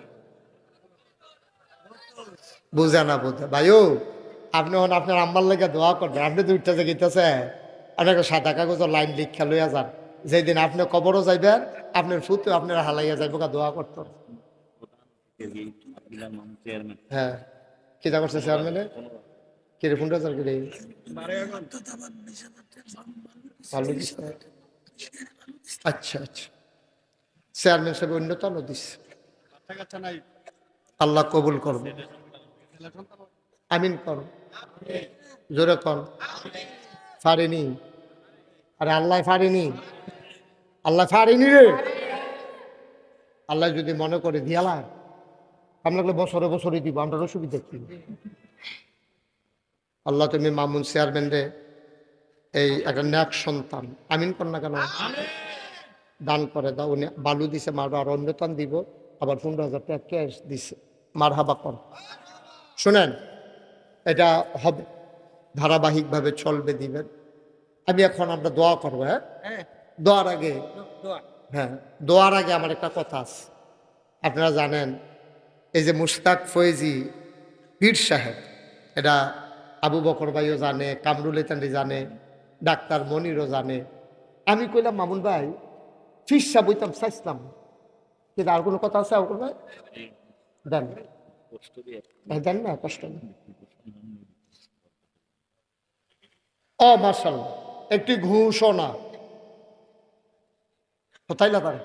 বুঝে না বুঝে ভাইও, আপনি আপনার আম্মার লেগে দোয়া করবেন। আপনি 2টা জায়গাতেছে আপনাকে সাদা কাগজের লাইন লিখা লইয়া যান। যেদিন আপনি কবরও যাইবেন, আপনার ফুতে আপনার হালাইয়া যাইব দোয়া করতে। হ্যাঁ, কিতা করছে চেয়ারম্যানে? কি রে 15,000 করে ভালো দিচ্ছে। আচ্ছা আচ্ছা, চেয়ারম্যান সাহেব অন্যতম দিচ্ছে। আল্লাহ কবুল করবে। আমিন কর, জোরে কর। ফারিনি, আরে আল্লাহ ফারিনি, আল্লাহ ফারিনি রে। আল্লাহ যদি মনে করে দিয়ালা আমরা বছরে বছরই দিব, আমরা অসুবিধা কি? আল্লাহ তুমি মামুন চেয়ারম্যান রে এই একটা ন্যাক সন্তান, আমিন কর না কেন, দান করে দাও। উনি বালু দিছে, মার আর অন্যতম দিব, আবার 15,000 টাকা ক্যাশ দিছে। মারহাবা কর। শুনেন, এটা হবে, ধারাবাহিকভাবে চলবে, দিবেন। আমি এখন আমরা দোয়া করবো। হ্যাঁ, দোয়ার আগে আমার একটা কথা আছে। আপনারা জানেন এই যে মুশতাক ফয়েজি পীর সাহেব, এটা আবু বকর ভাইও জানে, কামরুল ইতান্ডি জানে, ডাক্তার মনিরও জানে। আমি কইলাম মামুন ভাই ফিসা বইতাম চাইছিলাম, কিন্তু আর কোনো কথা আছে? আর কোনো দেন দেন না, কষ্ট নেই। ও মাশাআল্লাহ, একটি ঘোষণা কোথায় লাগারে,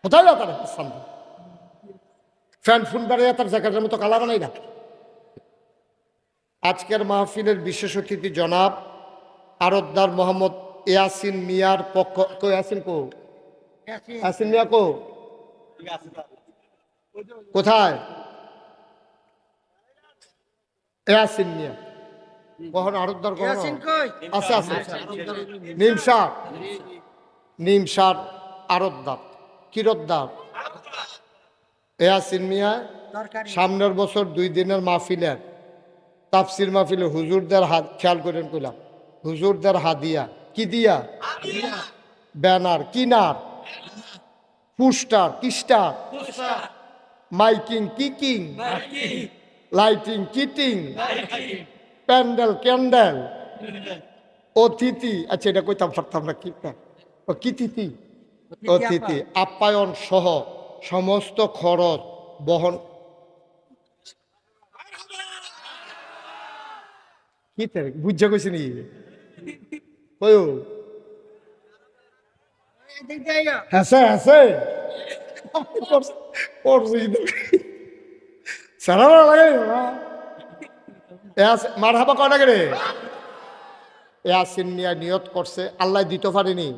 কোথায় লাগারে ফ্যান ফোন বাড়িয়ে তার জ্যাকেটের মতো কালা বানাই না। আজকের মাহফিলের বিশেষ অতিথি জনাব আরতদার মোহাম্মদ ইয়াসিন মিয়ার পক্ষ। ইয়াসিন কো? ইয়াসিন মিয়া কো? কোথায় ইয়াসিন মিয়া? কখন আরতদার কখন আছে? আছে নিমসার আরতদার কিরতদার ইয়াসিন মিয়া সামনের বছর 2 দিনের মাহফিলের তাফসির মাহফিলে হুজুরদের হাত খেয়াল করেন, কইলাম হুজুরদের হাদিয়া কি দিয়া? ব্যানার, কিনার, পোস্টার, কিস্টার, মাইকিং, কিকিং, লাইটিং, কিটিং, প্যান্ডেল, ক্যান্ডেল, অতিথি। আচ্ছা, এটা কইতাম পারতাম না, কি তিথি? অতিথি আপ্যায়ন সহ সমস্ত খরচ বহন। কি বুঝা কইছি নি? সালাম লাগে মার হাবা কটা রে ইয়াসিন নিয়ে নিয়ত করছে, আল্লাহ দিতে পারেনি।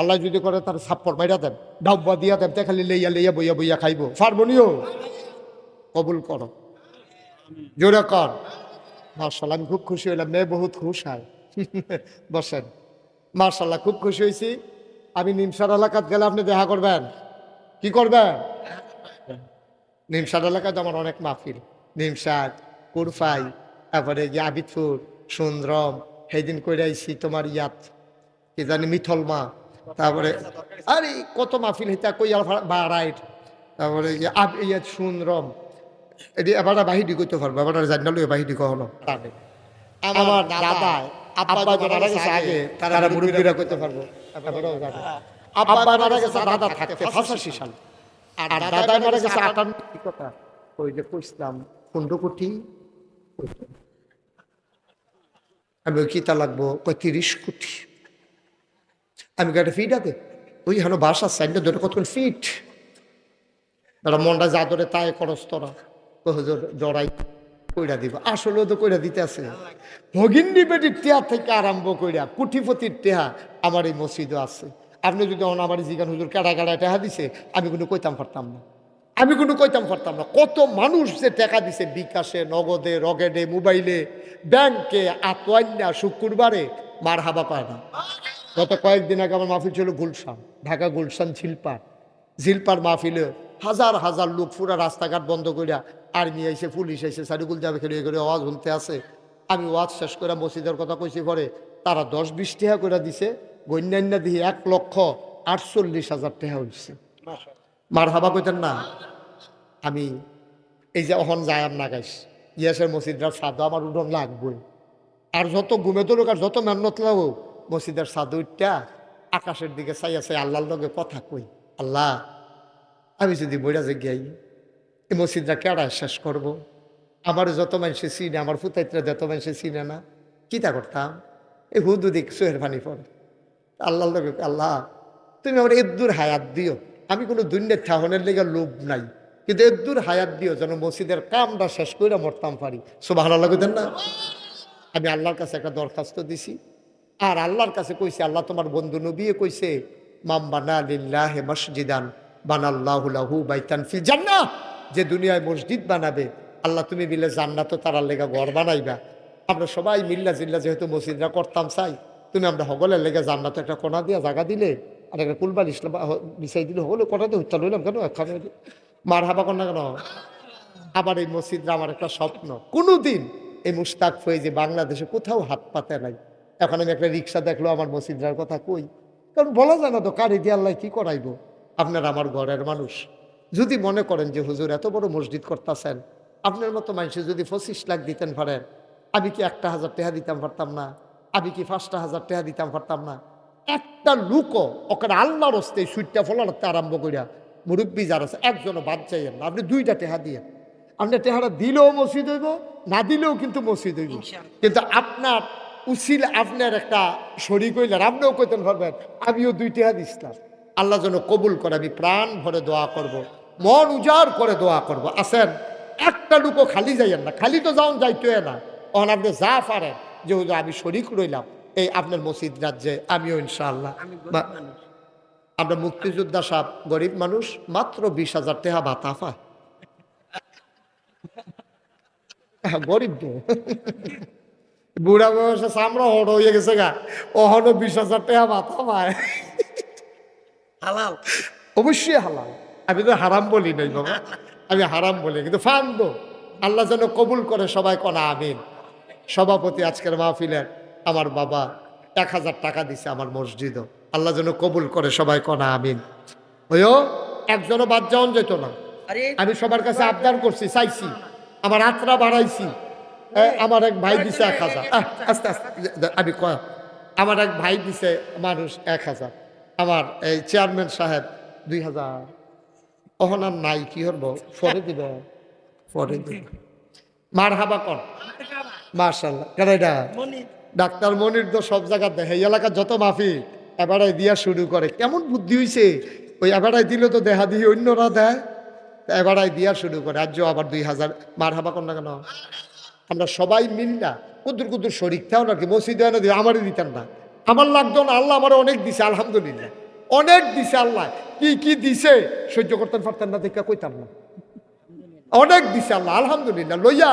আল্লাহ যদি করে তার ছাপ্পর মাইরা দেন, ডাব্বা দিয়া দেন, তে খালি লইয়া লইয়া বইয়া বইয়া খাইব, পারবো নিও। কবুল করো, জোরে কর। মার্শাল্লাহ, আমি খুব খুশি হইলাম, মেয়ে বহুত খুশ হয়। বসেন। মার্শাল্লাহ, খুব খুশি হয়েছি। আমি নিমসার এলাকাত গেলে আপনি দেখা করবেন। কি করবেন? নিমসার এলাকায় আমার অনেক মাহফিল, নিমসার, কুরফাই, তারপরে যে আবিদপুর, সুন্দরম, সেইদিন করে আইছি তোমার ইয়াত কি জানি মিথলমা, তারপরে আরে কত মাহফিল হিতা কইয়াল বাড়াইট, তারপরে ইয়াত সুন্দরম। এটি এবার বাহিদি করতে পারবো, এবার জানালো বাহিদি কখনো। আমার দাদা আব্বা মারা গেছে আগে, তারা মুরব্বীরা করতে পারবো। আব্বা মারা গেছে দাদা থাকতে 85 সাল, আর দাদা মারা গেছে 58। কথা ওই যে কইছিলাম 15 কোটি। আমি কিতা লাগবো, 30 কোটি। আমি একটা ফিট আছে ওই হলো বাসা সাইডে ধরে কতক্ষণ ফিট, তারা মনটা যা ধরে তাই খরচ তোরা জড়াই কইরা দিব। আসলেও তো কইরা দিতে আছে। ভগিন্দি বেটির টেহা থেকে আরম্ভ কইরা কুঠিপতির টেহা আমার এই মসজিদও আছে। আপনি যদি আমার জিগান হুজুর কাটা কাটা টেহা দিছে, আমি কোনো কইতাম পারতাম না, আমি কোনো কইতাম পারতাম না। কত মানুষ যে টাকা দিছে বিকাশে, নগদে, রগেডে, মোবাইলে, ব্যাংকে, আতোয়ান্যা, শুক্রবারে, মার হাবা পায় না। গত কয়েকদিন আগে আমার মাহফিল ছিল গুলশান, ঢাকা গুলশান ঝিলপার মাহফিলে হাজার হাজার লোক, পুরা রাস্তাঘাট বন্ধ করিয়া আর্মি আইসে, পুলিশ আইসে, সারিকুল যাবে খেলে করে আওয়াজ শুনতে আছে। আমি ওয়াজ শেষ করে মসজিদের কথা কইছি, পরে তারা 10-20 টাকা করে দিছে, গণ্যান্য দিয়ে 1,48,000 টাকা হচ্ছে। মার হাবা কইতেন না। আমি এই যে অহন যায়াম না গাইস, ইয়াসের মসজিদটার সাদা আমার উঠন লাগবই। আর যত ঘুমে তো লোক আর যত মেহনত লাগো, মসজিদের সাদুইটা আকাশের দিকে চাই আছে, আল্লাহর লগে কথা কই, আল্লাহ আমি যদি বইরা যে গিয়াই এই মসজিদটা কেডা শেষ করব। আমার যত মানুষে চিনে, আমার ফুতাইতরা যত মানুষে চিনে না, কিতা করতাম? এই হুদু দিক চোহের পানি পড়ে। আল্লাহর লগে, আল্লাহ তুমি আমার এদ্দুর হায়াত দিও। আমি কোনো দুনিয়ার ঠাহনের লেগে লোভ নাই, কিন্তু এদ্দুর হায়াত দিও যেন মসজিদের কামটা শেষ করে মরতাম পারি। সুবহানাল্লাহ কইতেন না? আমি আল্লাহর কাছে একটা দরখাস্ত দিছি, আর আল্লাহর কাছে কইছি, আল্লাহ তোমার বন্ধু নবীয়ে কইছে, মাম বানা লিল্লাহি মসজিদান বানাল্লাহু লাহু বাইতান ফিল জান্নাহ। যে দুনিয়ায় মসজিদ বানাবে, আল্লাহ তুমি মিলে জান্নাতও তার লেগা ঘর বানাইবা। আমরা সবাই মিল্লা জিল্লা যেহেতু মসজিদরা করতাম চাই, তুমি আমরা হগলের লেগে জান্নাতে একটা কোনা দিয়া জায়গা দিলে, আর একটা কুলবাল ইসলাম বিছাই দিলে, হলো কোনাতে হত্যা লইলাম কেন, একখানে মার হাবা কর না কেন। আবার এই মসজিদরা আমার একটা স্বপ্ন, কোনোদিন এই মুশতাক ফয়েজি বাংলাদেশে কোথাও হাত পাতে নাই। এখন আমি একটা রিক্সা দেখলো আমার মসজিদরার কথা কই, কারণ বলা যায় না তো কারে দিয়ে আল্লাহ কি করাইবো। আপনার আমার ঘরের মানুষ যদি মনে করেন যে হুজুর এত বড় মসজিদ করতেছেন, আপনার মতো মানুষের যদি 25 লাখ দিতেন পারেন, আমি কি 1,000 টাকা দিতাম পারতাম না? আমি কি 5,000 টাকা দিতাম পারতাম না? একটা লুকও ওখানে আল্লাহর হস্তে সুইটটা ফলাতে আরম্ভ করিয়া মুরব্বী যারা আছে একজনও বাদ যাইয়েন না। আপনি 2টা টাকা দিয়ে, আপনি টাকাটা দিলেও মসজিদ হইব, না দিলেও কিন্তু মসজিদ হইব। কিন্তু আপনার উচিল, আপনার একটা শরীক হইলেন, আপনিও কইতেন পারবেন আমিও 2 টাকা দিছিলাম। আল্লাহ যেন কবুল করে, আমি প্রাণ ভরে দোয়া করব, মন উজাড় করে দোয়া করব। আসেন, একটা লুকো খালি যাইয়েন না, খালি তো যাওন যাইতে না। তখন আপনি যা পারেন যে হুজুর আমি শরীক রইলাম এই আপনার মসজিদ রাজ্যে, আমিও ইনশাআল্লাহ। আমরা মুক্তিযোদ্ধা সাহেব গরিব মানুষ, মাত্র 20,000 টাকা ভাতা পায়। গরিব তো বুড়া বয়সে চামড়া হট হয়ে গেছে গা, ওহনো 20,000 টাকা ভাতা পায়। হালাল, অবশ্যই হালাল, আমি তো হারাম বলি নাই বাবা, আমি হারাম বলি, কিন্তু ফান্দ আল্লাহ যেন কবুল করে, সবাই কনা আমিন। সভাপতি আজকের মাহফিলের আমার বাবা 1,000 টাকা দিছে আমার মসজিদও, আল্লাহ যেন কবুল করে, সবাই কনা আমিন। ওইও একজনও বাদ যাওন যেত না। আমি সবার কাছে আবদার করছি, চাইছি, আমার আত্রা বাড়াইছি। আমার এক ভাই দিছে 1,000, আস্তে আস্তে আমি কয়, আমার এক ভাই দিছে মানুষ 1,000, আমার এই চেয়ারম্যান সাহেব 2,000, অহনার নাই, কি হবো, পরে দিবে, পরে দিবে। মার হাবা কর, মাশাআল্লাহ। কেন এটা ডাক্তার মনির তো সব জায়গা দেখে, এই এলাকার যত মাফি এবারে দিয়া শুরু করে। কেমন বুদ্ধি হইছে, ওই এবারে দিলে তো দেখা দিয়ে অন্যরা দেয়, এবারাই দিয়া শুরু করে আজ আবার 2000 মার হাবা কর না কেন? আমরা সবাই মিল্লা কুদুর কুদুর শরিক থাও নাকি মসজিদে এনে দিয়ে আমারই দিতেন না, আমার লাগতো না, আল্লাহ আমার অনেক দিছে আলহামদুলিল্লাহ, অনেক দিছে আল্লাহ, কি কি দিছে সহ্য করতেন পারতেন না দেখা কইতাম না, অনেক দিছে আল্লাহ আলহামদুলিল্লাহ লইয়া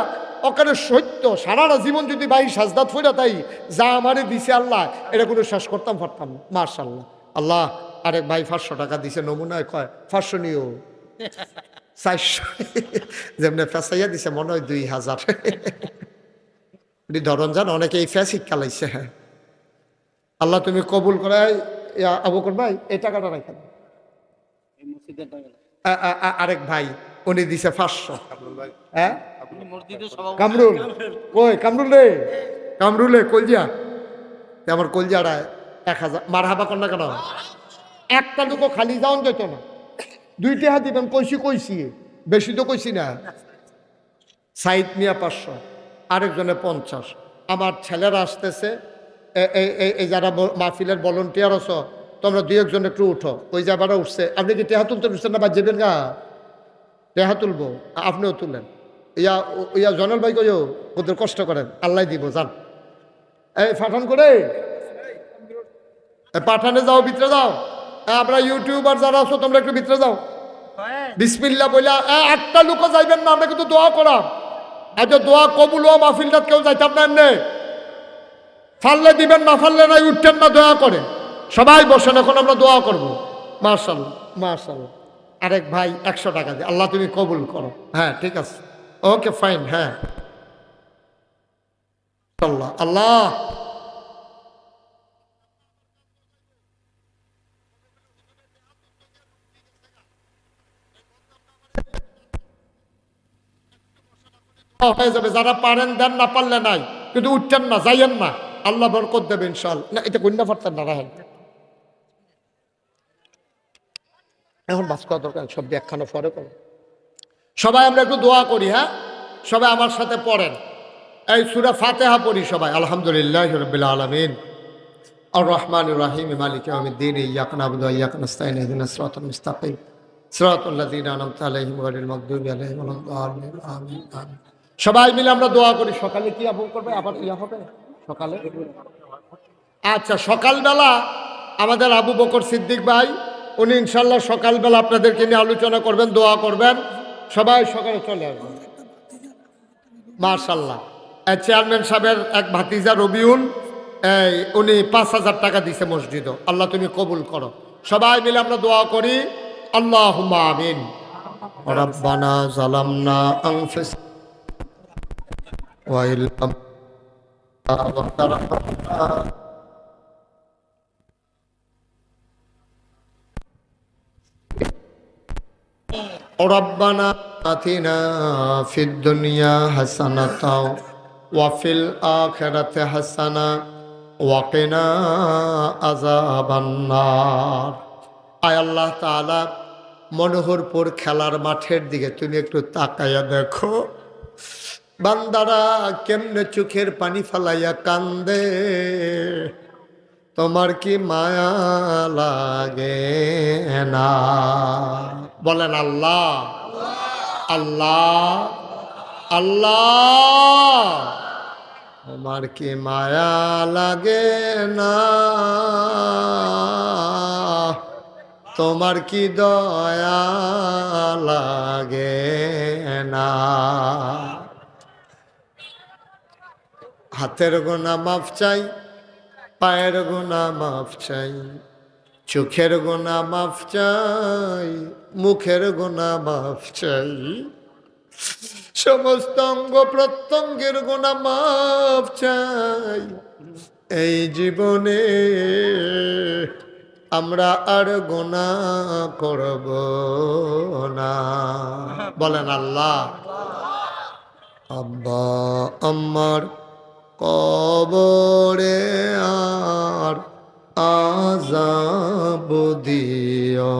ওখানে সত্য সারাটা জীবন যদি ভাই সাজদাত ফইরা তাই যা আমারে দিছে আল্লাহ এটা কোনো শেষ করতাম পারতাম না। মাশাআল্লাহ আল্লাহ আরেক ভাই 500 টাকা দিছে নমুনায় কয় 500 নিও 400 যেমনি ফেসাইয়া দিছে মনে হয় 2000 ধরন যান অনেকে এই ফেস শিক্ষালাইছে। হ্যাঁ আল্লাহ তুমি কবুল করে আবু বকর ভাই এই টাকাটা রাখেন। আরেক ভাই উনি দিছে 500। হ্যাঁ কামরুল কই কামরুল রে, কামরুল রে কলজিয়া আমার কলজিয়াটা 1000 মার হাবা কর না কেন? একটা লোক খালি যাওন যেত না, 2 টাকা দিবেন কইছি বেশি তো কইছি না। সাইদ মিয়া 500, আরেকজনে 50। আমার ছেলেরা আসতেছে, এই যারা মাহফিলের ভলেন্টিয়ার আছো তোমরা 2-1 জন একটু উঠো, ওই যাবারা উঠছে। আপনি কি টেহা তুলতে উঠছেন না? বাজবেন গা টেহা তুলবো, আপনিও তুলেন। ইয়া জনল ভাই কইও ওদের কষ্ট করেন, আল্লাহ দিব যান। এই পাঠান করে পাঠানে যাও, ভিতরে যাও। আমরা ইউটিউবার যারা আছো তোমরা একটু ভিতরে যাও, বিসমিল্লাহ বইলা। একটা লোকও যাইবেন না, আমরা কিন্তু দোয়া করাম। আজ দোয়া কবুল হওয়া মাহফিলটা কেউ যাইতাম না এমনি, ফাললে দিবেন না ফাললে নাই, উঠতেন না দোয়া করে। সবাই বসেন, এখন আমরা দোয়া করবো। মাশাআল্লাহ মাশাআল্লাহ। আরেক ভাই 100 টাকা দিয়ে আল্লাহ তুমি কবুল করো। হ্যাঁ ঠিক আছে, ওকে ফাইন। হ্যাঁ আল্লাহ আল্লাহ হয়ে যাবে। যারা পারেন দেন, না পারলে নাই, কিন্তু উঠতেন না যাইয়েন না, আল্লাহ বরকত দেবে ইনশাআল্লাহ। না এটা কন্যা পারতেন না রাহেন, এখন বাস করা দরকার, সব ব্যাখ্যানো পরে করো। সবাই আমরা একটু দোয়া করি। হ্যাঁ সবাই আমার সাথে পড়েন, এই সূরা ফাতিহা পড়ি সবাই। আলহামদুলিল্লাহি রাব্বিল আলামিন আর রহমানির রহিম মালিকি ইয়াউমিদ্দিন ইয়্যাকা না'বুদু ওয়া ইয়্যাকা নাস্তাঈন ইহদিনাস সিরাতাল মুস্তাকিম সিরাতাল লাযীনা আন'আমতা আলাইহিম গায়রিল মাগদুবি আলাইহিম ওয়ালাদ-দাল্লিন আমিন আমিন। সবাই মিলে আমরা দোয়া করি। সকালে কি আবু করবে? আবার ইয়া হবে সকালে? আচ্ছা সকালবেলা আমাদের আবু বকর সিদ্দিক ভাই উনি ইনশাল্লাহ সকালবেলা আপনাদেরকে নিয়ে আলোচনা করবেন, দোয়া করবেন। সবাই সকালে চলে আসবেন। মাশাআল্লাহ। চেয়ারম্যান সাহেবের এক ভাতিজা রবিউল, উনি 5000 টাকা দিছে মসজিদ, আল্লাহ তুমি কবুল করো। সবাই মিলে আমরা দোয়া করি। আল্লাহুম্মা আমিন। রাব্বানা যালামনা আনফুসানা ওয়া ইল্লাম রব্বানা আতিনা ফিদ দুনিয়া হাসানাতাও ওয়া ফিল আখিরাতি হাসানা ওয়া কিনা আযাবান নার। আয় আল্লাহ তাআলা, মনোহরপুর খেলার মাঠের দিকে তুমি একটু তাকাইয়া দেখো, বান্দারা কেমনে চোখের পানি ফালাইয়া কান্দে। তোমার কি মায়া লাগে না? বলেন আল্লাহ আল্লাহ আল্লাহ। তোমার কি মায়া লাগে না? তোমার কি দয়া লাগে না? হাতের গোনা মাফ চাই, পায়ের গোনা মাফ চাই, চোখের গোনা মাফ চাই, মুখের গোনা মাফ চাই, সমস্ত অঙ্গ প্রত্যঙ্গের গোনা মাফ চাই। এই জীবনে আমরা আর গোনা করব না। বলেন আল্লাহ। আব্বা আম্মার কবরে আর আযাব দিও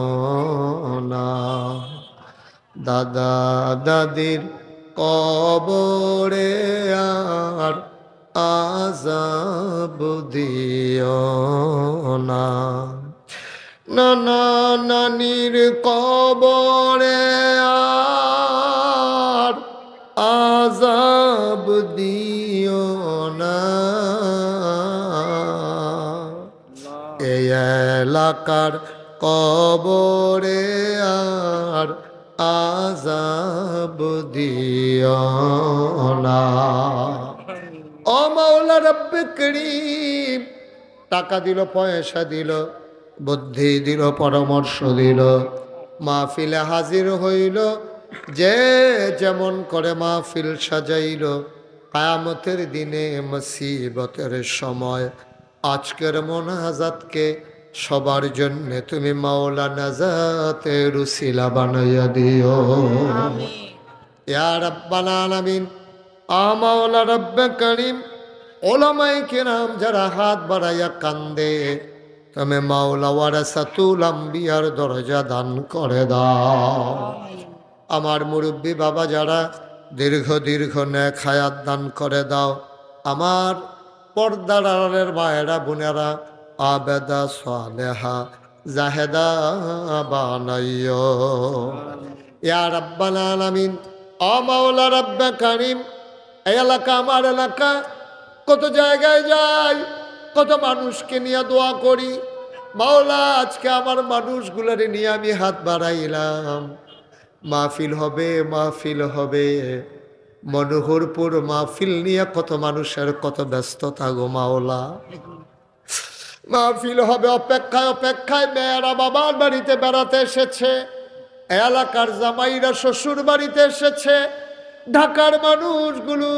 না, দাদা দাদির কবরে আর আযাব দিও না, নানা নানির কবরে এলাকার কবরে আর আযাব দিও না। ও মাওলা রব্বে করিম, টাকা দিল, পয়সা দিল, বুদ্ধি দিল, পরামর্শ দিল, মাহফিলে হাজির হইল, যে যেমন করে মাহফিল সাজাইল, কিয়ামতের দিনে মুসিবতের সময় আজকের মোনাজাতকে সবার জন্য তুমি মাওলা নাজাতের উসিলা বানাইয়া দিও ইয়া রাব্বাল আলামিন। মাওলা রব্বে করিম, ওলামায়ে কেরাম যারা হাত বাড়াইয়া কান্দে, তুমি মাওলা ওয়ারাসাতুল আম্বিয়ার দরজা দান করে দাও। আমার মুরব্বী বাবা যারা দীর্ঘ দীর্ঘ নেক হায়াত দান করে দাও। আমার পর্দার আড়ালের মায়েরা বোনেরা আবেদা সালেহা জাহেদা বানাইও ইয়া রাব্বাল আলামিন। ও মাওলা রব্বে করিম, এই এলাকা আমার এলাকা, কত জায়গায় যাই, কত মানুষকে নিয়ে দোয়া করি। মাওলা আজকে আমার মানুষগুলোরে নিয়ে আমি হাত বাড়াইলাম। মাহফিল হবে, মাহফিল হবে, মনোহরপুর মাহফিল নিয়ে কত মানুষের কত ব্যস্ততা গো মাওলা। মাহফিল হবে অপেক্ষায় অপেক্ষায়, মেয়েরা বাবার বাড়িতে বেড়াতে এসেছে, এলাকার জামাইরা শ্বশুর বাড়িতে এসেছে, ঢাকার মানুষগুলো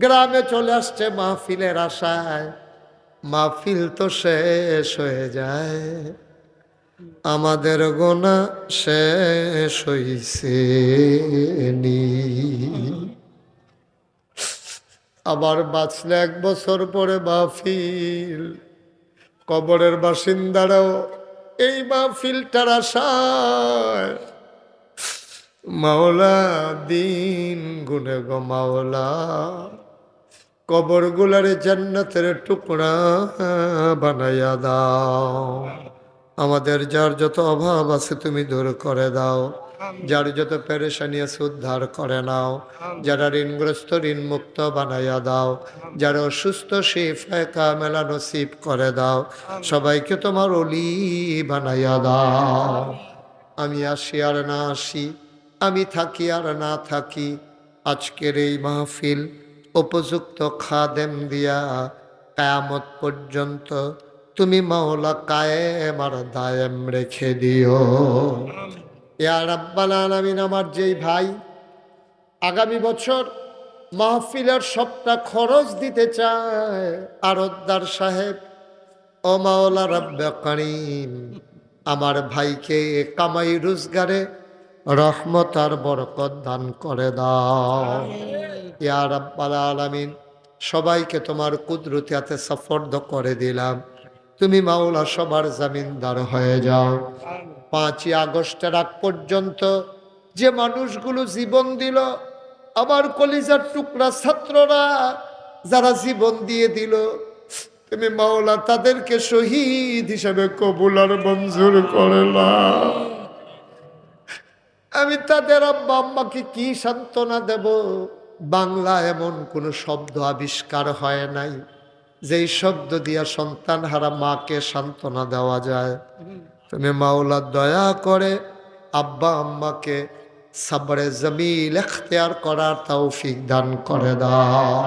গ্রামে চলে আসছে মাহফিলের আশায়। মাহফিল তো শেষ হয়ে যায়, আমাদের গোনা শেষ হইছে নি। আবার বাঁচলে 1 বছর পরে মাহফিল, কবরের বাসিন্দারাও এই মাহফিলটার আশায় মাওলা দিন গুনে গো মাওলা, কবর গুলারে জান্নাতের টুকরা বানাইয়া দাও। আমাদের যার যত অভাব আছে তুমি দূর করে দাও, যার যত পেরেশানি আছে উদ্ধার করে নাও, যারা ঋণগ্রস্ত ঋণ মুক্ত বানাইয়া দাও, যারা অসুস্থ শিফায়ে কামেলা নসিব করে দাও, সবাইকে তোমার ওলি বানাইয়া দাও। আমি আসি আর না আসি, আমি থাকি আর না থাকি, আজকের এই মাহফিল উপযুক্ত খাদেম দিয়া কিয়ামত পর্যন্ত তুমি মাওলা কায়েম আর দায়েম রেখে দিও ইয়া রাব্বাল আলামিন। আমার যেই ভাই আগামী বছর মাহফিলের সবটা খরচ দিতে চায়, আরতদার সাহেব, ও মাওলা রব্বে করিম, আমার ভাইকে কামাই রোজগারে রহমত আর বরকত দান করে দাও ইয়া রাব্বাল আলামিন। সবাইকে তোমার কুদরতি হাতে সুপর্দ করে দিলাম, তুমি মাওলা সবার জামিনদার হয়ে যাও। 5ই আগস্টের আগ পর্যন্ত যে মানুষগুলো জীবন দিল, আমার কলিজার টুকরা ছাত্ররা যারা জীবন দিয়ে দিল, তুমি মাওলা তাদেরকে শহীদ হিসেবে কবুল আর মঞ্জুর করে নাও। আমি তাদের আব্বা আম্মাকে কি সান্ত্বনা দেব? বাংলা এমন কোন শব্দ আবিষ্কার হয় নাই যেই শব্দ দিয়া সন্তান হারা মাকে সান্ত্বনা দেওয়া যায়। তুমি মাওলা দয়া করে আব্বা আম্মাকে সাবরে জমিল ইখতিয়ার করার তৌফিক দান করে দাও।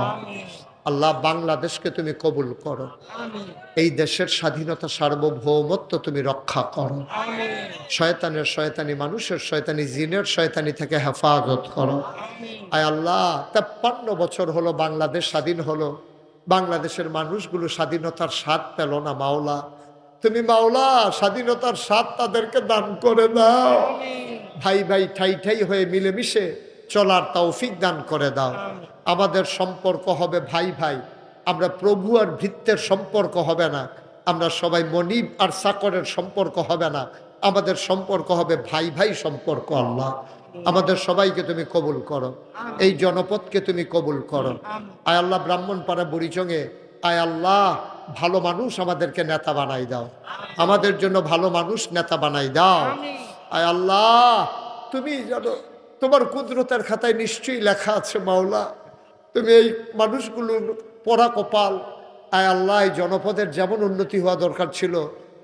আল্লাহ বাংলাদেশকে তুমি কবুল করো, এই দেশের স্বাধীনতা সার্বভৌমত্ব তুমি রক্ষা করো, শয়তানের শয়তানি, মানুষের শয়তানি, জিনের শয়তানি থেকে হেফাজত করো। আয় আল্লাহ, 53 বছর হলো বাংলাদেশ স্বাধীন হলো, বাংলাদেশের মানুষগুলো স্বাধীনতার স্বাদ পেল না। মাওলা তুমি মাওলা স্বাধীনতার স্বাদ তাদেরকে দান করে দাও। ভাই ভাই ঠাই ঠাই হয়ে মিলেমিশে চলার তৌফিক দান করে দাও। আমাদের সম্পর্ক হবে ভাই ভাই, আমরা প্রভু আর ভৃত্যের সম্পর্ক হবে না, আমরা সবাই মনিব আর চাকরের সম্পর্ক হবে না, আমাদের সম্পর্ক হবে ভাই ভাই সম্পর্ক। আল্লাহ আমাদের সবাইকে তুমি কবুল করো, এই জনপদকে তুমি কবুল করো। আয় আল্লাহ ব্রাহ্মণপাড়া বুড়িচঙে আয় আল্লাহ ভালো মানুষ আমাদেরকে নেতা বানাই দাও, আমাদের জন্য ভালো মানুষ নেতা বানাই দাও। আয় আল্লাহ তুমি জানো, তোমার কুদরতের খাতায় নিশ্চয়ই লেখা আছে মাওলা, তুমি এই মানুষগুলোর পড়া কপাল। আয় আল্লাহ এই জনপদের যেমন উন্নতি হওয়া দরকার ছিল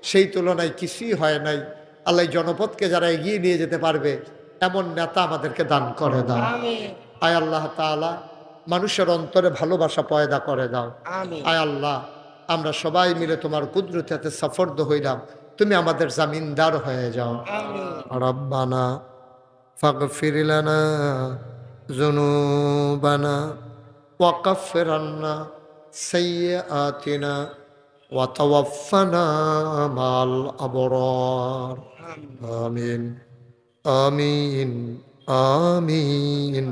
সেই তুলনায় কিছুই হয় নাই। আল্লাহ জনপদকে যারা এগিয়ে নিয়ে যেতে পারবে এমন নেতা আমাদেরকে দান করে দাও। আয় আল্লাহ তাআলা মানুষের অন্তরে ভালোবাসা পয়দা করে দাও। আয় আল্লাহ আমরা সবাই মিলে তোমার কুদরতে সফর্দ হইলাম, তুমি আমাদের জামিনদার হয়ে যাও। রব্বানা ফাগফির লানা যুনুবানা ওয়া কাফির আন্না সাইয়্যাতিনা ওয়া তাওয়াফফানা মাল আবরার। আমিন আমিন আমিন।